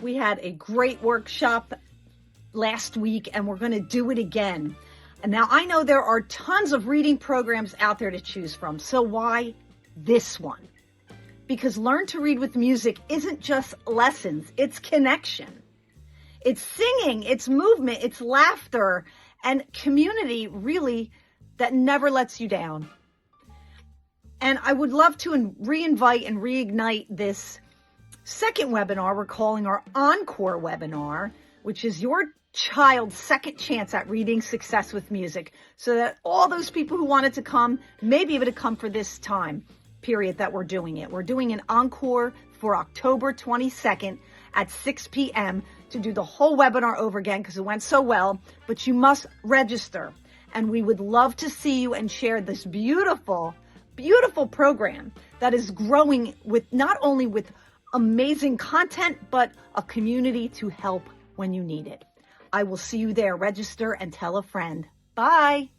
We had a great workshop last week and we're going to do it again. And now I know there are tons of reading programs out there to choose from. So why this one? Because Learn to Read with Music isn't just lessons, it's connection. It's singing, it's movement, it's laughter, and community really that never lets you down. And I would love to re-invite and reignite this second webinar we're calling our Encore webinar, which is your child's second chance at reading success with music, so that all those people who wanted to come may be able to come for this time period that we're doing it. We're doing an encore for October 22nd at 6 p.m. to do the whole webinar over again because it went so well, but you must register. And we would love to see you and share this beautiful, beautiful program that is growing with not only with amazing content, but a community to help when you need it. I will see you there. Register and tell a friend. Bye.